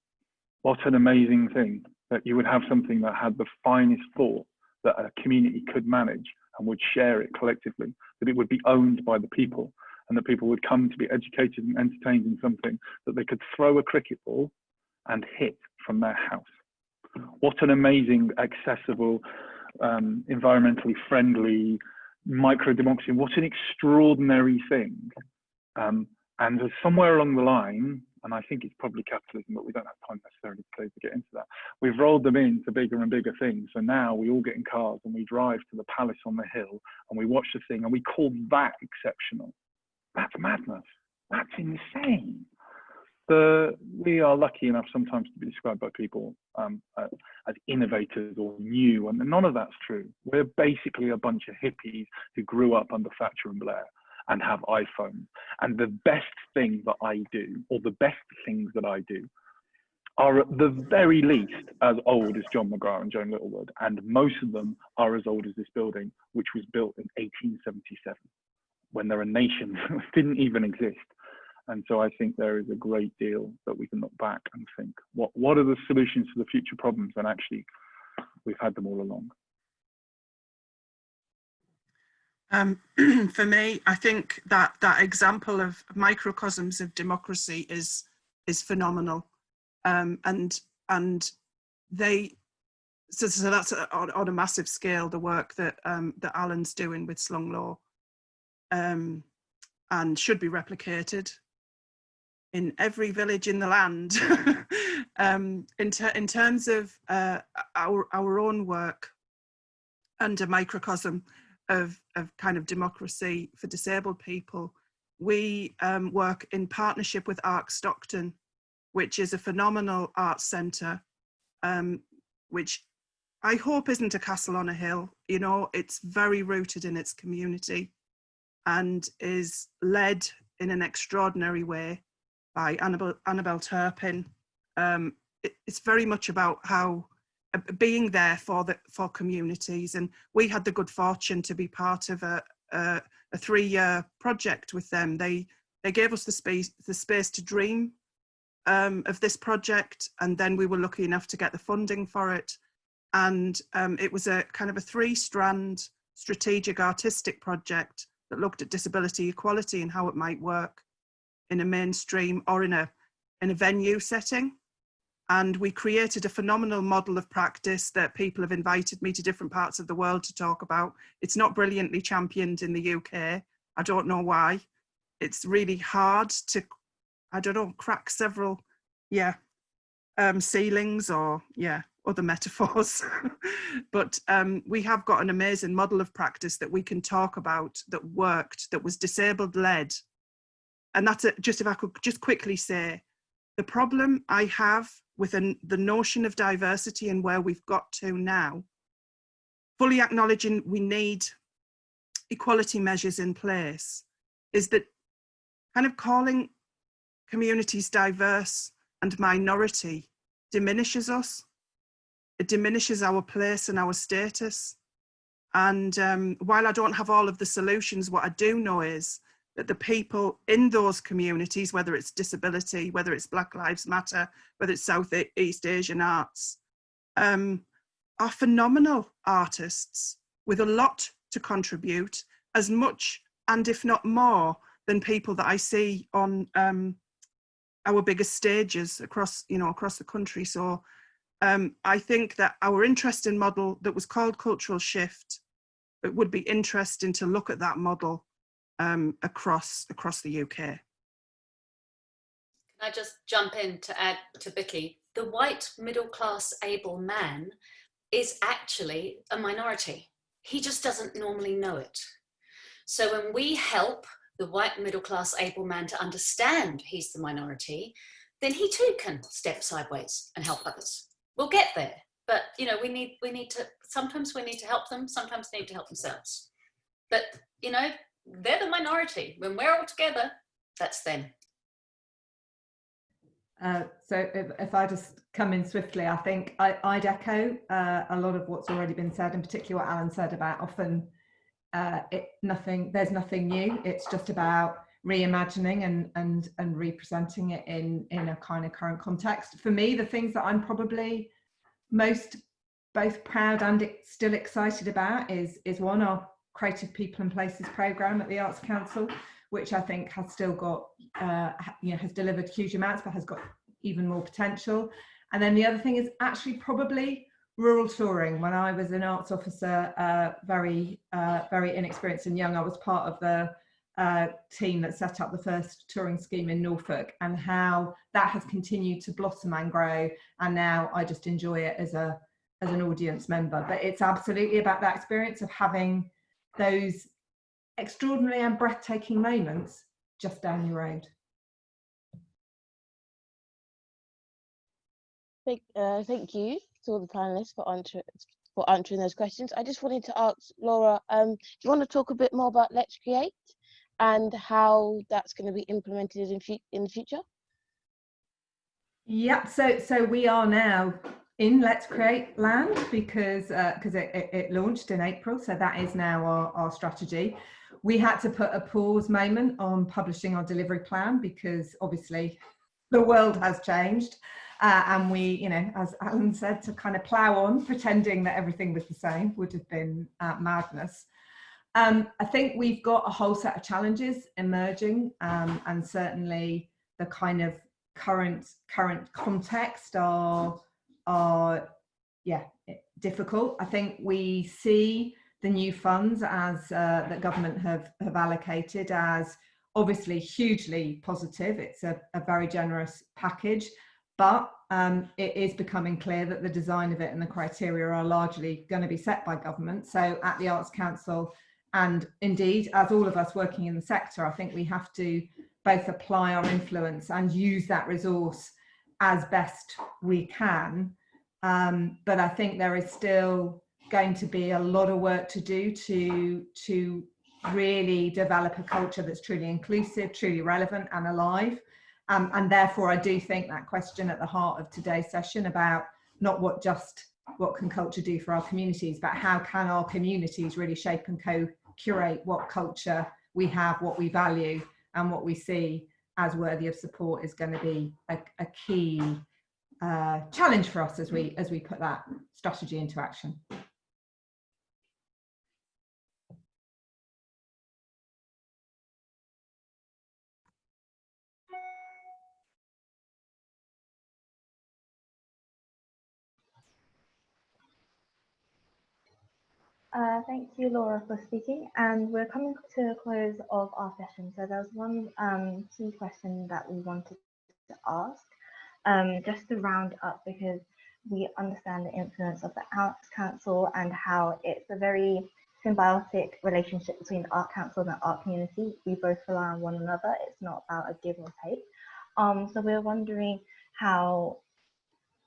What an amazing thing that you would have something that had the finest thought that a community could manage and would share it collectively, that it would be owned by the people, and that people would come to be educated and entertained in something that they could throw a cricket ball and hit from their house. What an amazing, accessible, environmentally friendly micro-democracy. What an extraordinary thing. And there's somewhere along the line, and I think it's probably capitalism, but we don't have time necessarily to get into that. We've rolled them into bigger and bigger things. So now we all get in cars and we drive to the palace on the hill and we watch the thing and we call that exceptional. That's madness. That's insane. We are lucky enough sometimes to be described by people as innovators or new, and none of that's true. We're basically a bunch of hippies who grew up under Thatcher and Blair and have iPhones. And the best thing that I do, or the best things that I do, are at the very least as old as John McGrath and Joan Littlewood, and most of them are as old as this building, which was built in 1877, when there are nations that didn't even exist. And so I think there is a great deal that we can look back and think, what are the solutions to the future problems? And actually, we've had them all along. For me, I think that example of microcosms of democracy is phenomenal, and they so that's on a massive scale the work that that Alan's doing with Slung Law, and should be replicated in every village in the land. In terms of our own work and a microcosm of kind of democracy for disabled people, we work in partnership with Arc Stockton, which is a phenomenal arts centre, which I hope isn't a castle on a hill. You know, it's very rooted in its community and is led in an extraordinary way by Annabelle Turpin. It's very much about how being there for communities, and we had the good fortune to be part of a 3-year project with them. They gave us the space to dream of this project, and then we were lucky enough to get the funding for it. And it was a kind of a 3-strand strategic artistic project that looked at disability equality and how it might work in a mainstream or in a venue setting. And we created a phenomenal model of practice that people have invited me to different parts of the world to talk about. It's not brilliantly championed in the UK. I don't know why. It's really hard to, I don't know, crack several, ceilings or, other metaphors. But we have got an amazing model of practice that we can talk about that worked, that was disabled led. And that's it. Just if I could just quickly say, the problem I have with the notion of diversity and where we've got to now, fully acknowledging we need equality measures in place, is that kind of calling communities diverse and minority diminishes us. It diminishes our place and our status. And while I don't have all of the solutions, what I do know is that the people in those communities, whether it's disability, whether it's Black Lives Matter, whether it's Southeast Asian arts, are phenomenal artists with a lot to contribute, as much and if not more than people that I see on our biggest stages across the country. So I think that our interesting model that was called Cultural Shift, it would be interesting to look at that model across the UK. Can I just jump in to add to Vicky? The white middle class able man is actually a minority. He just doesn't normally know it. So when we help the white middle class able man to understand he's the minority, then he too can step sideways and help others. We'll get there, but you know, we need to, sometimes we need to help them, sometimes they need to help themselves. But you know, they're the minority. When we're all together, that's them. So if I just come in swiftly, I think I'd echo a lot of what's already been said, and particularly what Alan said about often there's nothing new. It's just about reimagining and representing it in a kind of current context. For me, the things that I'm probably most both proud and still excited about is one, our Creative People and Places programme at the Arts Council, which I think has still got, has delivered huge amounts, but has got even more potential. And then the other thing is actually probably rural touring. When I was an arts officer, very inexperienced and young, I was part of the team that set up the first touring scheme in Norfolk, and how that has continued to blossom and grow. And now I just enjoy it as an audience member. But it's absolutely about that experience of having those extraordinary and breathtaking moments just down your road. Thank you to all the panelists for answering those questions. I just wanted to ask Laura, do you want to talk a bit more about Let's Create and how that's going to be implemented in the future? Yeah, so we are now in Let's Create land because it launched in April, so that is now our strategy. We had to put a pause moment on publishing our delivery plan because obviously the world has changed, and we, you know, as Alan said, to kind of plough on pretending that everything was the same would have been madness. I think we've got a whole set of challenges emerging, and certainly the kind of current context are difficult. I think we see the new funds as that government have allocated as obviously hugely positive. It's a very generous package, but it is becoming clear that the design of it and the criteria are largely going to be set by government. So at the Arts Council, and indeed as all of us working in the sector, I think we have to both apply our influence and use that resource as best we can. But I think there is still going to be a lot of work to do to really develop a culture that's truly inclusive, truly relevant and alive. And therefore, I do think that question at the heart of today's session about not what can culture do for our communities, but how can our communities really shape and co-curate what culture we have, what we value, and what we see as worthy of support is going to be a key challenge for us as we put that strategy into action. Thank you, Laura, for speaking. And we're coming to the close of our session. So there's one key question that we wanted to ask, just to round up, because we understand the influence of the Arts Council and how it's a very symbiotic relationship between the Art Council and the art community. We both rely on one another. It's not about a give or take. So we're wondering how,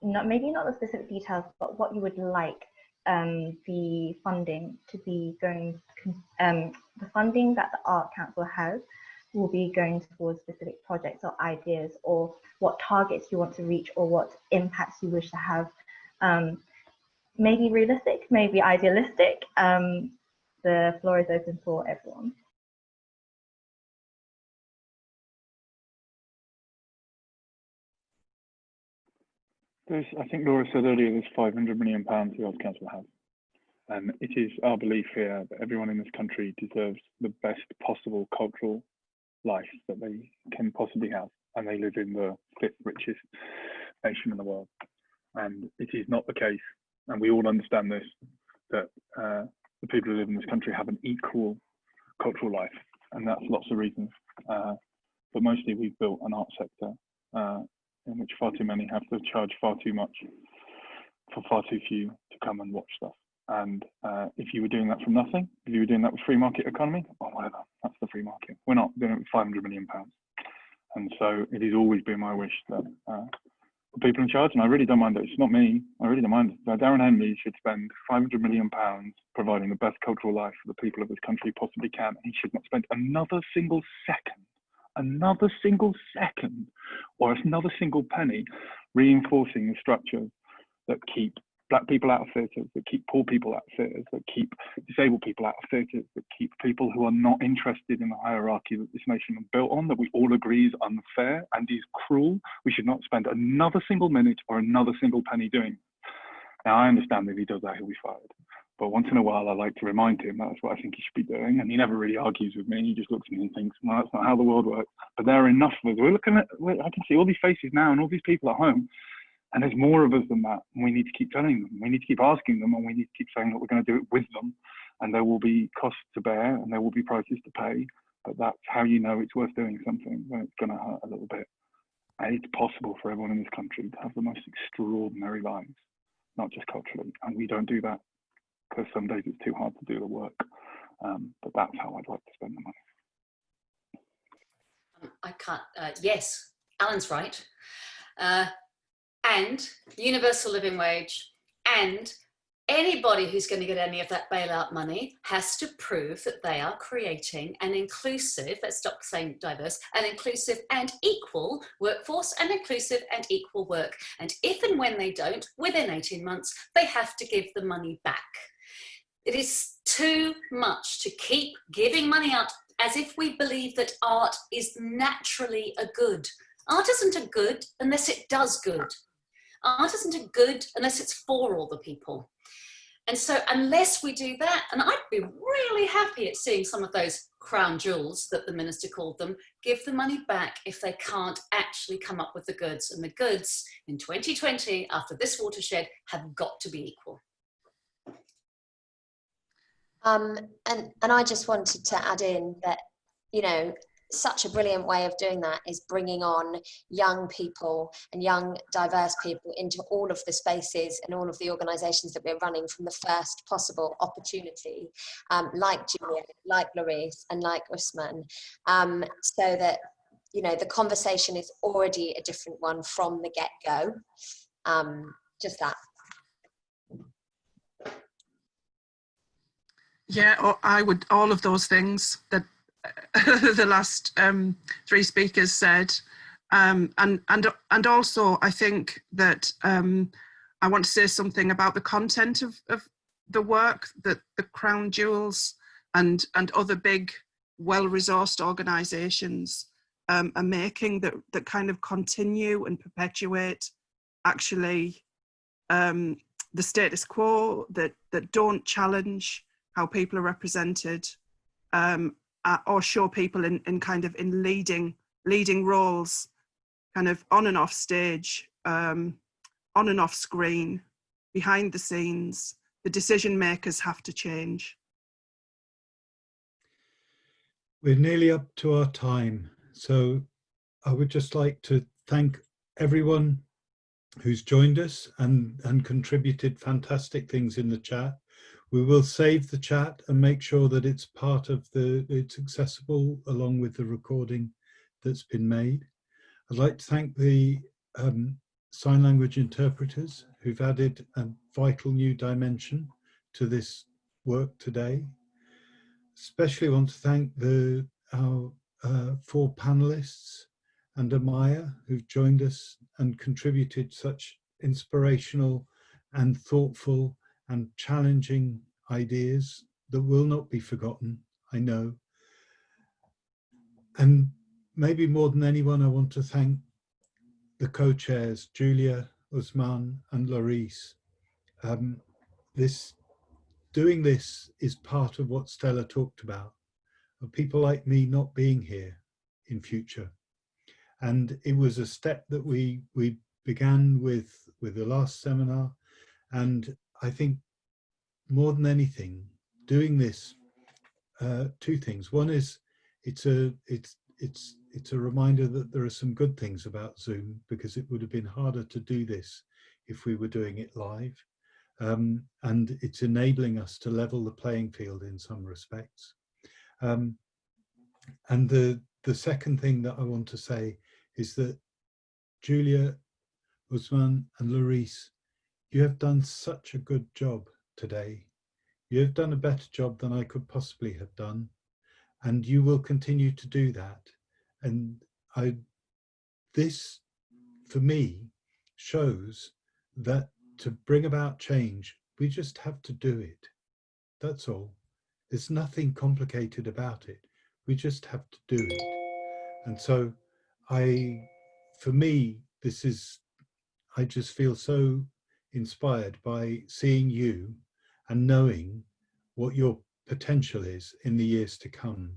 maybe not the specific details, but what you would like the funding to be going, the funding that the Art Council has will be going towards specific projects or ideas, or what targets you want to reach, or what impacts you wish to have. Maybe realistic, maybe idealistic. The floor is open for everyone. I think Laura said earlier, there's £500 million the Arts Council has. And it is our belief here that everyone in this country deserves the best possible cultural life that they can possibly have. And they live in the fifth richest nation in the world. And it is not the case, and we all understand this, that the people who live in this country have an equal cultural life. And that's lots of reasons. But mostly we've built an art sector in which far too many have to charge far too much for far too few to come and watch stuff. And if you were doing that from nothing, if you were doing that with free market economy, or whatever, that's the free market. We're not doing it with £500 million. And so it has always been my wish that the people in charge, and I really don't mind it, it's not me, I really don't mind it. Darren Henley should spend £500 million providing the best cultural life for the people of this country possibly can. He should not spend another single second or another single penny reinforcing the structures that keep black people out of theatres, that keep poor people out of theatres, that keep disabled people out of theatres, that keep people who are not interested in the hierarchy that this nation is built on, that we all agree is unfair and is cruel. We should not spend another single minute or another single penny doing it. Now, I understand that if he does that, he'll be fired. But once in a while, I like to remind him that's what I think he should be doing. And he never really argues with me. He just looks at me and thinks, well, that's not how the world works. But there are enough of us. I can see all these faces now and all these people at home. And there's more of us than that. And we need to keep telling them. We need to keep asking them. And we need to keep saying that we're going to do it with them. And there will be costs to bear and there will be prices to pay. But that's how you know it's worth doing something, when it's going to hurt a little bit. And it's possible for everyone in this country to have the most extraordinary lives, not just culturally. And we don't do that, because some days it's too hard to do the work. But that's how I'd like to spend the money. I can't, yes, Alan's right. And universal living wage, and anybody who's going to get any of that bailout money has to prove that they are creating an inclusive, let's stop saying diverse, an inclusive and equal workforce, and inclusive and equal work. And if and when they don't, within 18 months, they have to give the money back. It is too much to keep giving money out as if we believe that art is naturally a good. Art isn't a good unless it does good. Art isn't a good unless it's for all the people. And so unless we do that, and I'd be really happy at seeing some of those crown jewels that the minister called them, give the money back if they can't actually come up with the goods. And the goods in 2020, after this watershed, have got to be equal. And I just wanted to add in that, you know, such a brilliant way of doing that is bringing on young people and young diverse people into all of the spaces and all of the organisations that we're running from the first possible opportunity, like Julia, like Laurice and like Usmaan, so that, you know, the conversation is already a different one from the get-go. Just that. Yeah, I would, all of those things that the last three speakers said, and also I think that I want to say something about the content of the work that the Crown Jewels and other big, well-resourced organisations are making, that kind of continue and perpetuate actually the status quo, that don't challenge how people are represented, or show people in leading roles, kind of on and off stage, on and off screen, behind the scenes. The decision makers have to change. We're nearly up to our time, so I would just like to thank everyone who's joined us and contributed fantastic things in the chat. We will save the chat and make sure that it's part of it's accessible along with the recording that's been made. I'd like to thank the sign language interpreters who've added a vital new dimension to this work today. Especially want to thank our 4 panelists and Amaya, who've joined us and contributed such inspirational and thoughtful and challenging ideas that will not be forgotten, I know. And maybe more than anyone, I want to thank the co-chairs, Julia, Usmaan and Laurice. Doing this is part of what Stella talked about, of people like me not being here in future. And it was a step that we began with the last seminar. And I think more than anything, doing this, 2 things. One is it's a reminder that there are some good things about Zoom, because it would have been harder to do this if we were doing it live. And it's enabling us to level the playing field in some respects. And the second thing that I want to say is that Julia, Usmaan and Laurice, you have done such a good job today. You have done a better job than I could possibly have done, and you will continue to do that. And this, for me, shows that to bring about change, we just have to do it. That's all. There's nothing complicated about it. We just have to do it. And so for me, I just feel so inspired by seeing you and knowing what your potential is in the years to come.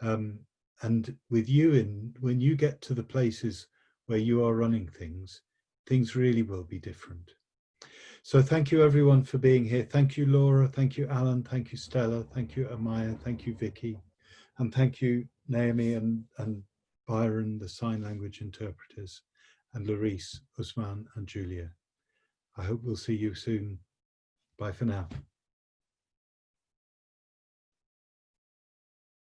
And with you, when you get to the places where you are running things, things really will be different. So thank you everyone for being here. Thank you, Laura. Thank you, Alan. Thank you, Stella. Thank you, Amaya. Thank you, Vici. And thank you, Naomi and Byron, the sign language interpreters, and Laurice, Usmaan and Julia. I hope we'll see you soon. Bye for now.